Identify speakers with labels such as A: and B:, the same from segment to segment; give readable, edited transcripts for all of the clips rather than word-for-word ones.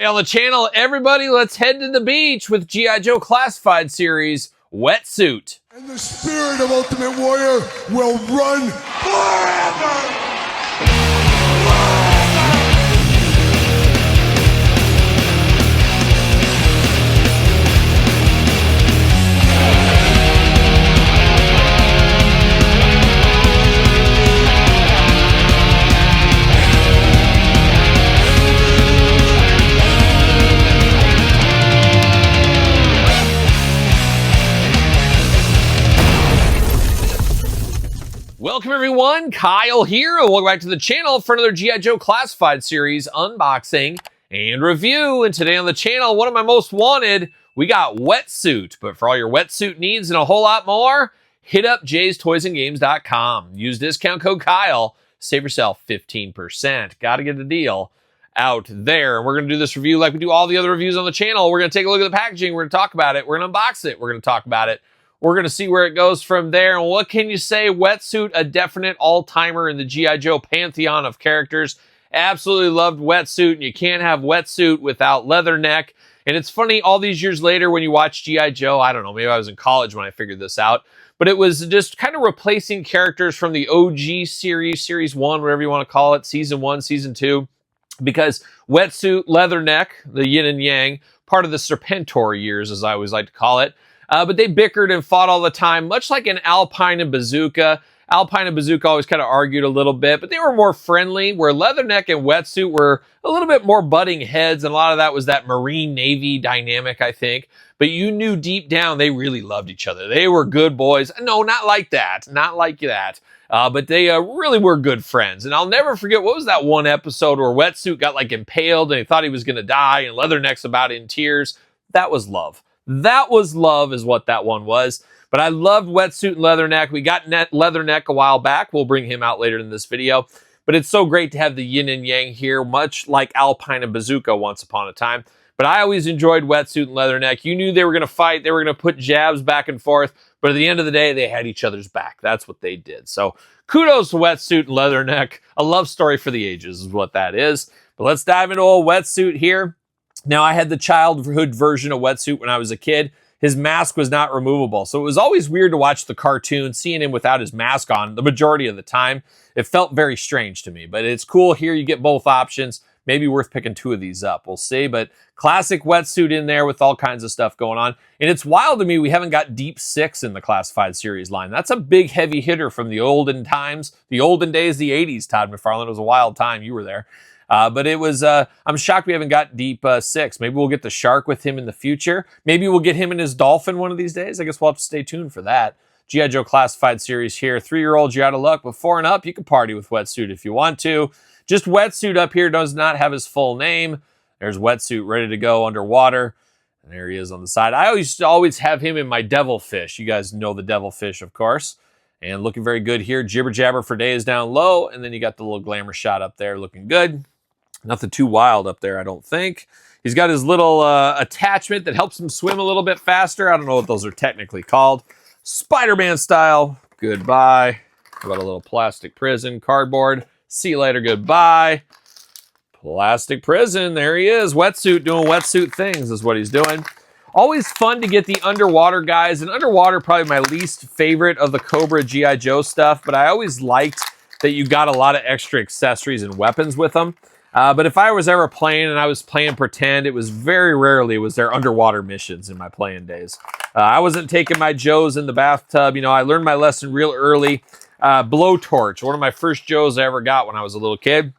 A: Hey, on the channel, everybody, let's head to the beach with G.I. Joe Classified series, Wetsuit.
B: And the spirit of Ultimate Warrior will run forever!
A: Welcome everyone, Kyle here, and welcome back to the channel for another G.I. Joe Classified series unboxing and review. And today on the channel, one of my most wanted, we got Wetsuit. But for all your wetsuit needs and a whole lot more, hit up jaystoysandgames.com. Use discount code Kyle, save yourself 15%. Gotta get a deal out there. And we're gonna do this review like we do all the other reviews on the channel. We're gonna take a look at the packaging, we're gonna talk about it, we're gonna unbox it, we're gonna talk about it. We're going to see where it goes from there. And what can you say? Wetsuit, a definite all-timer in the G.I. Joe pantheon of characters. Absolutely loved Wetsuit, and you can't have Wetsuit without Leatherneck. And it's funny, all these years later when you watch G.I. Joe, I don't know, maybe I was in college when I figured this out, but it was just kind of replacing characters from the OG series, Series 1, whatever you want to call it, Season 1, Season 2, because Wetsuit, Leatherneck, the yin and yang, part of the Serpentor years, as I always like to call it, but they bickered and fought all the time, much like in Alpine and Bazooka. Alpine and Bazooka always kind of argued a little bit, but they were more friendly, where Leatherneck and Wetsuit were a little bit more butting heads, and a lot of that was that Marine-Navy dynamic, I think. But you knew deep down they really loved each other. They were good boys. No, not like that. Not like that. But they really were good friends. And I'll never forget, what was that one episode where Wetsuit got like impaled and he thought he was going to die, and Leatherneck's about in tears? That was love. That was love is what that one was. But I loved Wetsuit and Leatherneck. We got Leatherneck a while back. We'll bring him out later in this video. But it's so great to have the yin and yang here, much like Alpine and Bazooka once upon a time. But I always enjoyed Wetsuit and Leatherneck. You knew they were going to fight. They were going to put jabs back and forth. But at the end of the day, they had each other's back. That's what they did. So kudos to Wetsuit and Leatherneck. A love story for the ages is what that is. But let's dive into old Wetsuit here. Now, I had the childhood version of Wetsuit when I was a kid. His mask was not removable, so it was always weird to watch the cartoon, seeing him without his mask on the majority of the time. It felt very strange to me, but it's cool here. You get both options. Maybe worth picking two of these up. We'll see, but classic Wetsuit in there with all kinds of stuff going on. And it's wild to me we haven't got Deep Six in the Classified series line. That's a big, heavy hitter from the olden times, the olden days, the 80s, Todd McFarlane. It was a wild time. You were there. But it was, I'm shocked we haven't got Deep Six. Maybe we'll get the Shark with him in the future. Maybe we'll get him and his Dolphin one of these days. I guess we'll have to stay tuned for that. G.I. Joe Classified series here. 3-year-olds, you're out of luck. But 4 and up, you can party with Wetsuit if you want to. Just Wetsuit up here does not have his full name. There's Wetsuit ready to go underwater. And there he is on the side. I used to always have him in my Devilfish. You guys know the Devilfish, of course. And looking very good here. Jibber Jabber for days down low. And then you got the little glamour shot up there looking good. Nothing too wild up there, I don't think. He's got his little attachment that helps him swim a little bit faster. I don't know what those are technically called. Spider-Man style. Goodbye. How about a little plastic prison, cardboard. See you later, goodbye. Plastic prison, there he is. Wetsuit doing Wetsuit things is what he's doing. Always fun to get the underwater guys. And underwater, probably my least favorite of the Cobra G.I. Joe stuff. But I always liked that you got a lot of extra accessories and weapons with them. But if I was ever playing and I was playing pretend, it was very rarely was there underwater missions in my playing days. I wasn't taking my Joes in the bathtub. You know, I learned my lesson real early. Blowtorch, one of my first Joes I ever got when I was a little kid.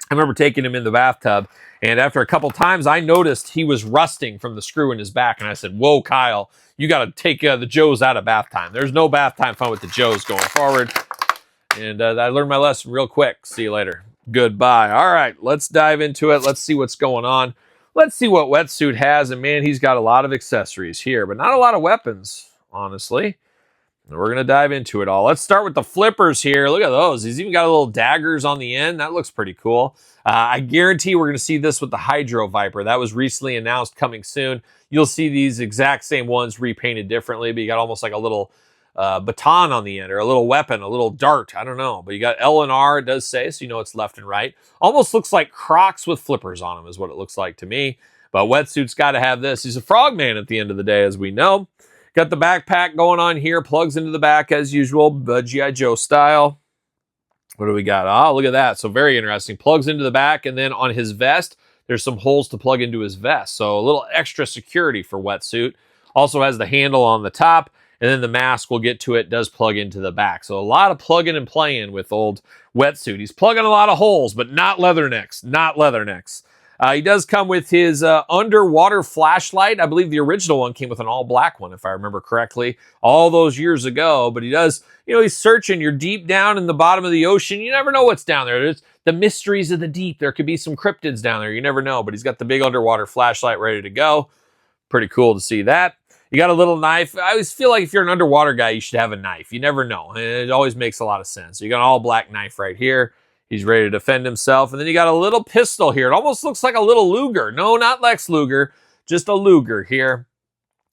A: I remember taking him in the bathtub, and after a couple times, I noticed he was rusting from the screw in his back, and I said, whoa, Kyle, you got to take the Joes out of bath time. There's no bath time fun with the Joes going forward. And I learned my lesson real quick. See you later. Goodbye. All right, let's dive into it. Let's see what's going on. Let's see what Wetsuit has. And man, he's got a lot of accessories here, but not a lot of weapons, honestly. And we're going to dive into it all. Let's start with the flippers here. Look at those. He's even got little daggers on the end. That looks pretty cool. I guarantee we're going to see this with the Hydro Viper. That was recently announced coming soon. You'll see these exact same ones repainted differently, but you got almost like a little baton on the end, or a little weapon, a little dart. I don't know. But you got L and R, it does say, so you know it's left and right. Almost looks like Crocs with flippers on them is what it looks like to me. But Wetsuit's got to have this. He's a frogman at the end of the day, as we know. Got the backpack going on here. Plugs into the back as usual, G.I. Joe style. What do we got? Oh, look at that. So very interesting. Plugs into the back, and then on his vest, there's some holes to plug into his vest. So a little extra security for Wetsuit. Also has the handle on the top, and then the mask, we'll get to it, does plug into the back. So a lot of plugging and playing with old Wetsuit. He's plugging a lot of holes, but not leathernecks. Not leathernecks. He does come with his underwater flashlight. I believe the original one came with an all-black one, if I remember correctly, all those years ago. But he does, you know, he's searching. You're deep down in the bottom of the ocean. You never know what's down there. There's the mysteries of the deep. There could be some cryptids down there. You never know. But he's got the big underwater flashlight ready to go. Pretty cool to see that. You got a little knife. I always feel like if you're an underwater guy, you should have a knife. You never know. And it always makes a lot of sense. So you got an all-black knife right here. He's ready to defend himself. And then you got a little pistol here. It almost looks like a little Luger. No, not Lex Luger. Just a Luger here.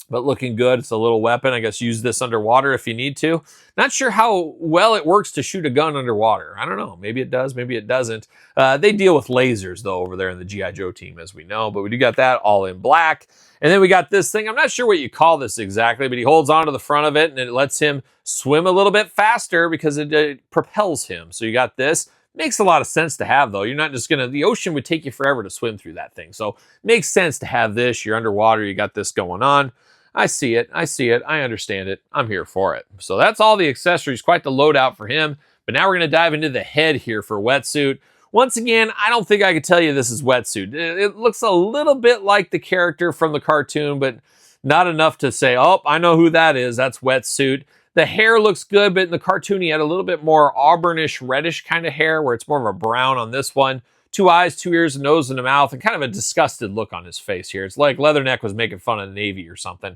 A: But looking good. It's a little weapon. I guess use this underwater if you need to. Not sure how well it works to shoot a gun underwater. I don't know. Maybe it does. Maybe it doesn't. They deal with lasers, though, over there in the G.I. Joe team, as we know. But we do got that all in black. And then we got this thing. I'm not sure what you call this exactly, but he holds onto the front of it, and it lets him swim a little bit faster because it propels him. So you got this. Makes a lot of sense to have, though. You're not just gonna, the ocean would take you forever to swim through that thing. So makes sense to have this. You're underwater, you got this going on. I see it, I understand it, I'm here for it. So that's all the accessories, quite the loadout for him. But now we're gonna dive into the head here for Wetsuit. Once again, I don't think I could tell you this is Wetsuit. It looks a little bit like the character from the cartoon, but not enough to say, oh, I know who that is, that's Wetsuit. The hair looks good, but in the cartoon, he had a little bit more auburnish, reddish kind of hair, where it's more of a brown on this one. 2 eyes, 2 ears, a nose, and a mouth, and kind of a disgusted look on his face here. It's like Leatherneck was making fun of the Navy or something.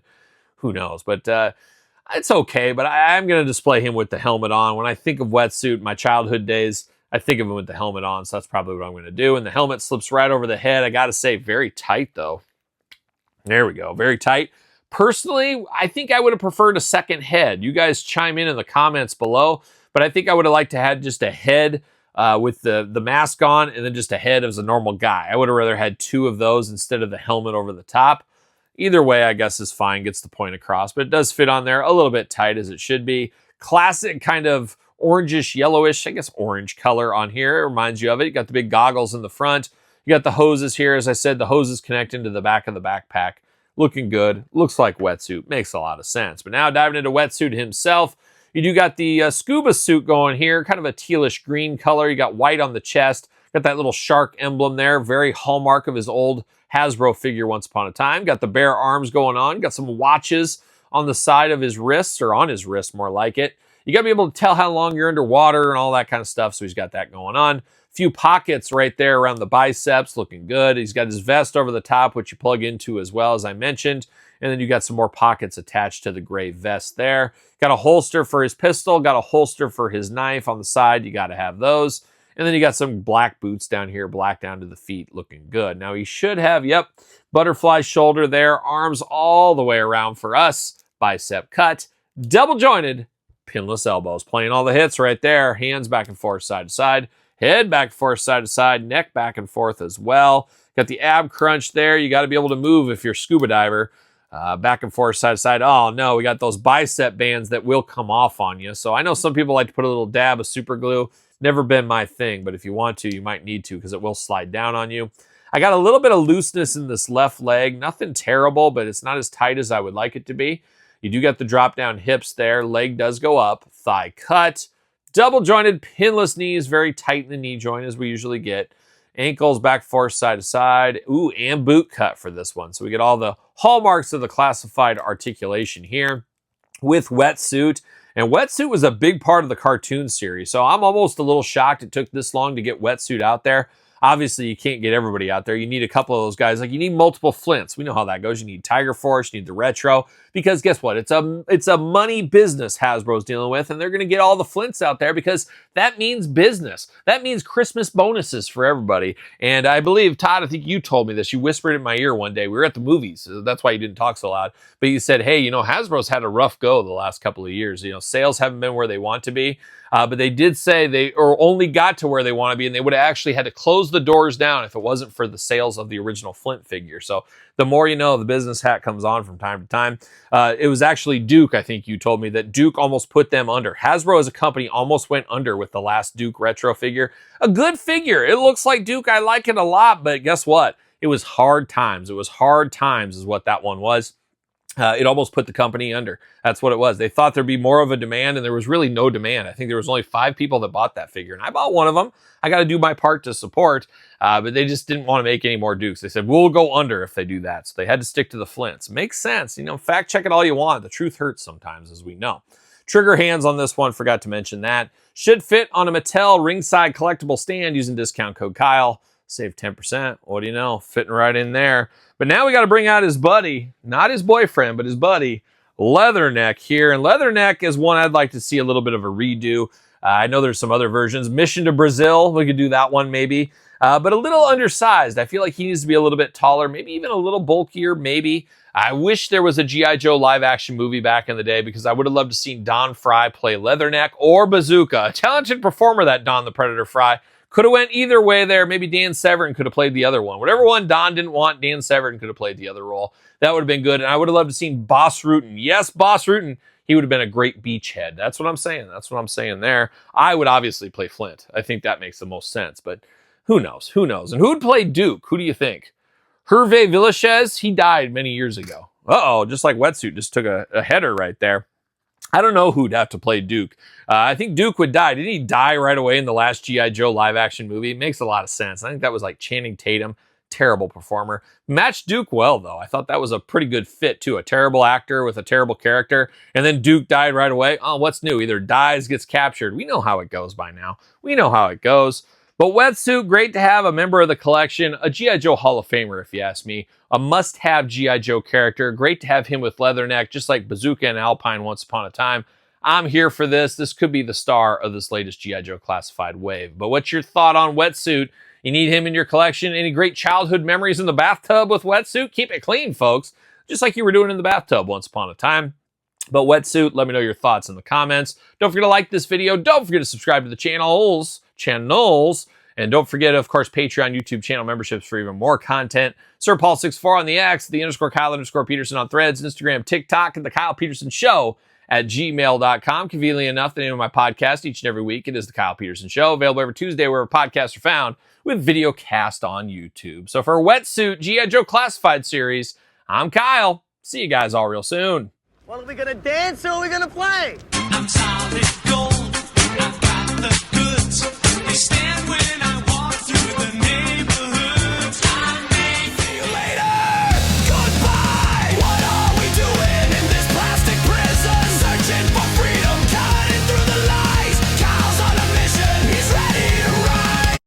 A: Who knows? But it's okay, but I'm going to display him with the helmet on. When I think of Wetsuit, my childhood days, I think of him with the helmet on, so that's probably what I'm going to do. And the helmet slips right over the head. I got to say, very tight, though. There we go. Very tight. Personally, I think I would have preferred a second head. You guys chime in the comments below, but I think I would have liked to have just a head with the mask on and then just a head as a normal guy. I would have rather had 2 of those instead of the helmet over the top. Either way, I guess is fine, gets the point across, but it does fit on there a little bit tight as it should be. Classic kind of orangish, yellowish, I guess orange color on here. It reminds you of it. You got the big goggles in the front. You got the hoses here. As I said, the hoses connect into the back of the backpack. Looking good. Looks like Wetsuit. Makes a lot of sense. But now diving into Wetsuit himself, you do got the scuba suit going here, kind of a tealish green color. You got white on the chest. Got that little shark emblem there. Very hallmark of his old Hasbro figure once upon a time. Got the bare arms going on. Got some watches on the side of his wrists, or on his wrist more like it. You got to be able to tell how long you're underwater and all that kind of stuff. So he's got that going on. Few pockets right there around the biceps, looking good. He's got his vest over the top, which you plug into as well, as I mentioned. And then you got some more pockets attached to the gray vest there. Got a holster for his pistol, got a holster for his knife on the side. You got to have those. And then you got some black boots down here, black down to the feet, looking good. Now he should have, yep, butterfly shoulder there, arms all the way around for us, bicep cut, double jointed, pinless elbows, playing all the hits right there, hands back and forth, side to side. Head back and forth, side to side, neck back and forth as well. Got the ab crunch there. You got to be able to move if you're a scuba diver. Back and forth, side to side. Oh, no, we got those bicep bands that will come off on you. So I know some people like to put a little dab of super glue. Never been my thing, but if you want to, you might need to because it will slide down on you. I got a little bit of looseness in this left leg. Nothing terrible, but it's not as tight as I would like it to be. You do got the drop down hips there. Leg does go up. Thigh cut. Double jointed, pinless knees, very tight in the knee joint as we usually get. Ankles back forth, side to side. Ooh, and boot cut for this one. So we get all the hallmarks of the classified articulation here with Wetsuit. And Wetsuit was a big part of the cartoon series. So I'm almost a little shocked it took this long to get Wetsuit out there. Obviously, you can't get everybody out there. You need a couple of those guys. Like, you need multiple Flints. We know how that goes. You need Tiger Force, you need the Retro, because guess what? It's a money business Hasbro's dealing with, and they're going to get all the Flints out there because that means business. That means Christmas bonuses for everybody. And I believe, Todd, I think you told me this. You whispered in my ear one day. We were at the movies. So that's why you didn't talk so loud. But you said, hey, Hasbro's had a rough go the last couple of years. Sales haven't been where they want to be. But they did say they only got to where they want to be, and they would have actually had to close the doors down if it wasn't for the sales of the original Flint figure. So the more you know, the business hat comes on from time to time. It was actually Duke, I think you told me, that Duke almost put them under. Hasbro as a company almost went under with the last Duke retro figure. A good figure. It looks like Duke. I like it a lot, but guess what? It was hard times. It was hard times is what that one was. It almost put the company under. That's what it was. They thought there'd be more of a demand, and there was really no demand. I think there was only 5 people that bought that figure, and I bought one of them. I got to do my part to support, but they just didn't want to make any more Dukes. They said, we'll go under if they do that. So they had to stick to the Flints. Makes sense. Fact check it all you want. The truth hurts sometimes, as we know. Trigger hands on this one, forgot to mention that. Should fit on a Mattel ringside collectible stand using discount code Kyle. Save 10%. What do you know? Fitting right in there. But now we got to bring out his buddy, not his boyfriend, but his buddy, Leatherneck here. And Leatherneck is one I'd like to see a little bit of a redo. I know there's some other versions. Mission to Brazil, we could do that one maybe. But a little undersized. I feel like he needs to be a little bit taller, maybe even a little bulkier, maybe. I wish there was a G.I. Joe live action movie back in the day because I would have loved to see Don Fry play Leatherneck or Bazooka. A talented performer, that Don the Predator Fry. Could have went either way there. Maybe Dan Severn could have played the other one. Whatever one Don didn't want, Dan Severn could have played the other role. That would have been good. And I would have loved to seen Boss Rutan. Yes, Boss Rutan. He would have been a great beachhead. That's what I'm saying. That's what I'm saying there. I would obviously play Flint. I think that makes the most sense. But who knows? Who knows? And who would play Duke? Who do you think? Hervé Villachez? He died many years ago. Uh-oh, just like Wetsuit just took a header right there. I don't know who'd have to play Duke. I think Duke would die. Didn't he die right away in the last G.I. Joe live-action movie? It makes a lot of sense. I think that was like Channing Tatum. Terrible performer. Matched Duke well, though. I thought that was a pretty good fit, too. A terrible actor with a terrible character. And then Duke died right away. Oh, what's new? Either dies, gets captured. We know how it goes by now. We know how it goes. But Wetsuit, great to have a member of the collection. A G.I. Joe Hall of Famer, if you ask me. A must-have G.I. Joe character. Great to have him with Leatherneck, just like Bazooka and Alpine once upon a time. I'm here for this. This could be the star of this latest G.I. Joe classified wave. But what's your thought on Wetsuit? You need him in your collection? Any great childhood memories in the bathtub with Wetsuit? Keep it clean, folks. Just like you were doing in the bathtub once upon a time. But Wetsuit, let me know your thoughts in the comments. Don't forget to like this video. Don't forget to subscribe to the channels. And don't forget, of course, Patreon, YouTube channel memberships for even more content. SirPaul64 on the X, _Kyle_Peterson on Threads, Instagram, TikTok, and TheKylePetersonShow at gmail.com. Conveniently enough, the name of my podcast each and every week, it is The Kyle Peterson Show, available every Tuesday wherever podcasts are found, with video cast on YouTube. So for Wetsuit G.I. Joe Classified Series, I'm Kyle. See you guys all real soon.
C: Well, are we gonna dance or are we gonna play?
D: I'm solid gold.